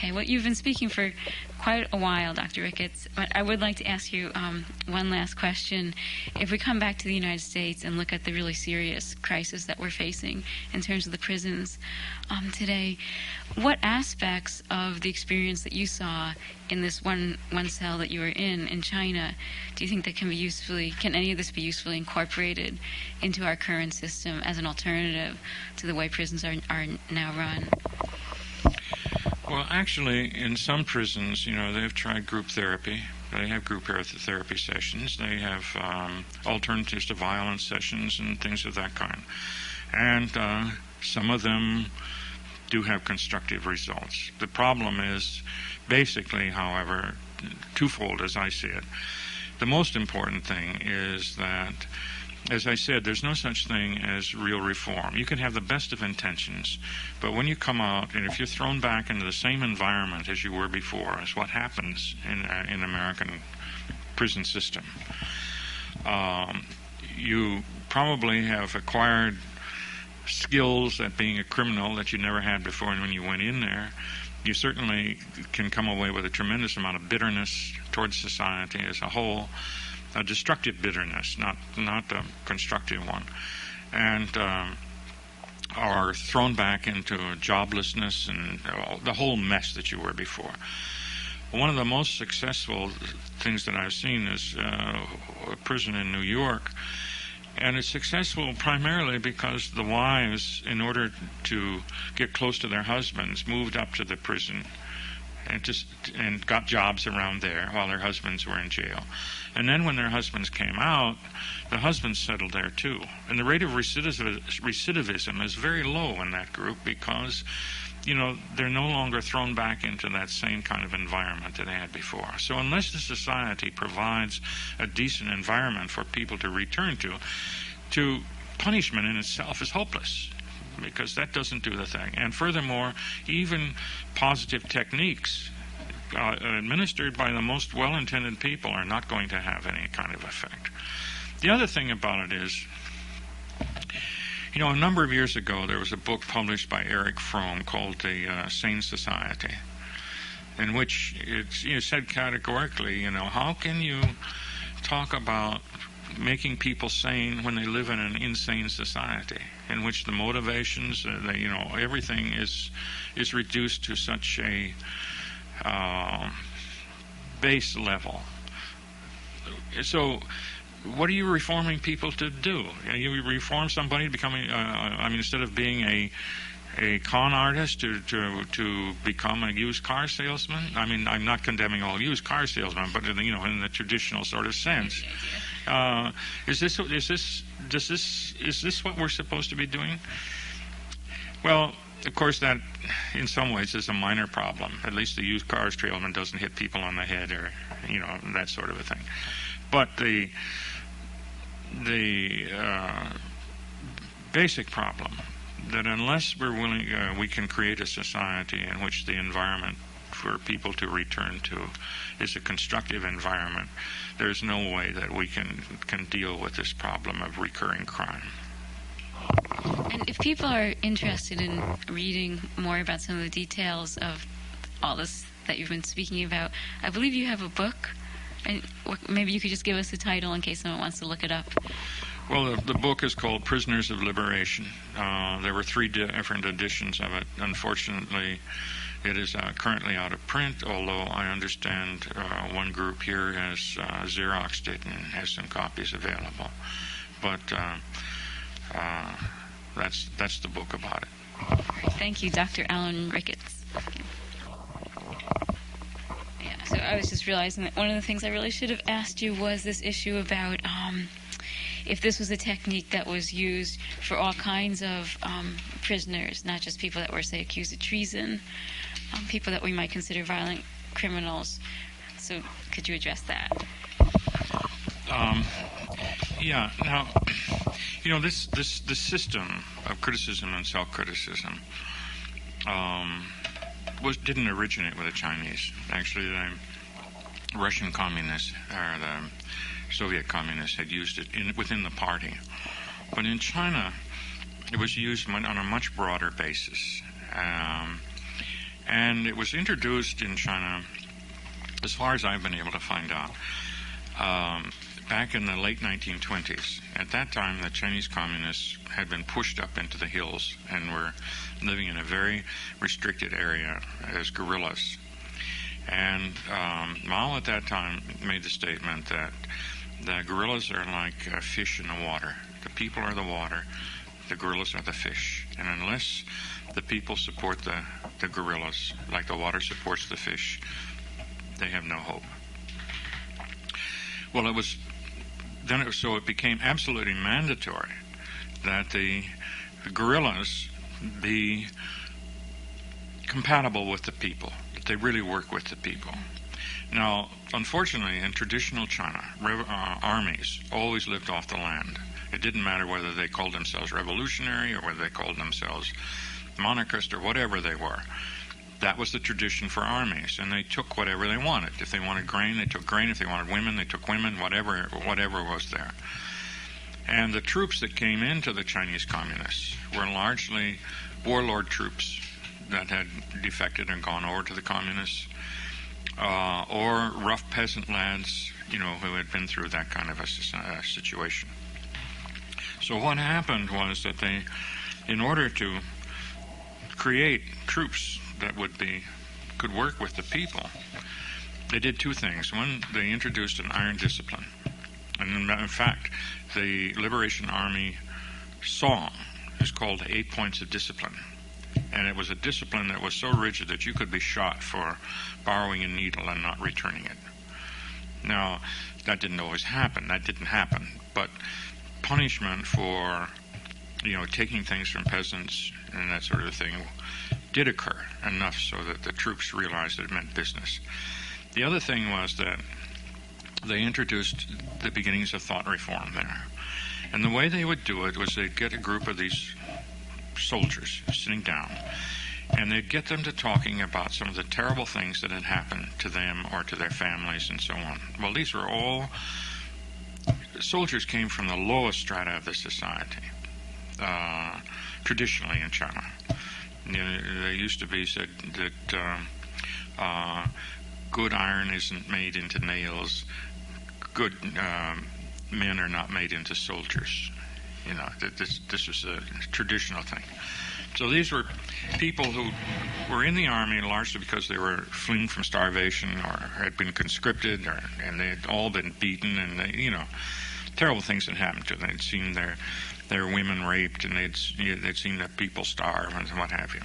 Okay, well, you've been speaking for quite a while, Dr. Ricketts, but I would like to ask you one last question. If we come back to the United States and look at the really serious crisis that we're facing in terms of the prisons today, what aspects of the experience that you saw in this one cell that you were in China, do you think that can any of this be usefully incorporated into our current system as an alternative to the way prisons are now run? Well, actually, in some prisons, they've tried group therapy. They have group therapy sessions. They have alternatives to violence sessions and things of that kind. And some of them do have constructive results. The problem is basically, however, twofold as I see it. The most important thing is that, as I said, there's no such thing as real reform. You can have the best of intentions, but when you come out, and if you're thrown back into the same environment as you were before, is what happens in the American prison system. You probably have acquired skills at being a criminal that you never had before when you went in there. You certainly can come away with a tremendous amount of bitterness towards society as a whole. A destructive bitterness, not a constructive one, and are thrown back into joblessness and the whole mess that you were before. One of the most successful things that I've seen is a prison in New York, and it's successful primarily because the wives, in order to get close to their husbands, moved up to the prison and got jobs around there while their husbands were in jail. And then when their husbands came out, the husbands settled there too. And the rate of recidivism is very low in that group because, they're no longer thrown back into that same kind of environment that they had before. So unless the society provides a decent environment for people to return to punishment in itself is hopeless, because that doesn't do the thing. And furthermore, even positive techniques administered by the most well-intended people are not going to have any kind of effect. The other thing about it is, a number of years ago there was a book published by Erich Fromm called The Sane Society, in which it said categorically, how can you talk about making people sane when they live in an insane society in which the motivations, everything is reduced to such a base level. So what are you reforming people to do? You reform somebody becoming, instead of being a con artist to become a used car salesman? I'm not condemning all used car salesmen, but in the traditional sort of sense. Is this what we're supposed to be doing? Well, of course, that in some ways is a minor problem. At least the used cars salesman doesn't hit people on the head or that sort of a thing. But the basic problem that unless we're willing, we can create a society in which the environment for people to return to is a constructive environment, there's no way that we can deal with this problem of recurring crime. And if people are interested in reading more about some of the details of all this that you've been speaking about, I believe you have a book, and maybe you could just give us the title in case someone wants to look it up. Well, the book is called Prisoners of Liberation. There were 3 different editions of it. Unfortunately, it is currently out of print, although I understand one group here has Xeroxed it and has some copies available. But that's the book about it. Thank you, Dr. Allyn Rickett. Yeah, so I was just realizing that one of the things I really should have asked you was this issue about if this was a technique that was used for all kinds of prisoners, not just people that were, say, accused of treason, people that we might consider violent criminals. So could you address that? Yeah. Now, this system of criticism and self-criticism didn't originate with the Chinese. Actually, the Russian communists or the Soviet communists had used it within the party. But in China, it was used on a much broader basis. And it was introduced in China, as far as I've been able to find out, back in the late 1920s. At that time, the Chinese communists had been pushed up into the hills and were living in a very restricted area as guerrillas. And Mao at that time made the statement that the guerrillas are like fish in the water. The people are the water, the guerrillas are the fish. And unless the people support the guerrillas like the water supports the fish, they have no hope. Well, it became absolutely mandatory that the guerrillas be compatible with the people, that they really work with the people. Now, unfortunately, in traditional China, armies always lived off the land. It didn't matter whether they called themselves revolutionary or whether they called themselves monarchist or whatever they were. That was the tradition for armies, and they took whatever they wanted. If they wanted grain, they took grain. If they wanted women, they took women, whatever was there. And the troops that came into the Chinese communists were largely warlord troops that had defected and gone over to the communists, or rough peasant lads, who had been through that kind of a situation. So what happened was that they, in order to create troops that could work with the people, they did two things. One, they introduced an iron discipline. And in fact, the Liberation Army song is called 8 Points of Discipline. And it was a discipline that was so rigid that you could be shot for borrowing a needle and not returning it. Now, that didn't always happen. That didn't happen. But punishment for, taking things from peasants and that sort of thing did occur enough so that the troops realized that it meant business. The other thing was that they introduced the beginnings of thought reform there. And the way they would do it was they'd get a group of these soldiers sitting down, and they'd get them to talking about some of the terrible things that had happened to them or to their families and so on. Well, these were all soldiers came from the lowest strata of the society, traditionally in China. They used to be said that good iron isn't made into nails, good men are not made into soldiers. This was a traditional thing. So these were people who were in the army largely because they were fleeing from starvation or had been conscripted, and they had all been beaten, and terrible things had happened to them. They'd seen their women raped, and they'd seen their people starve and what have you.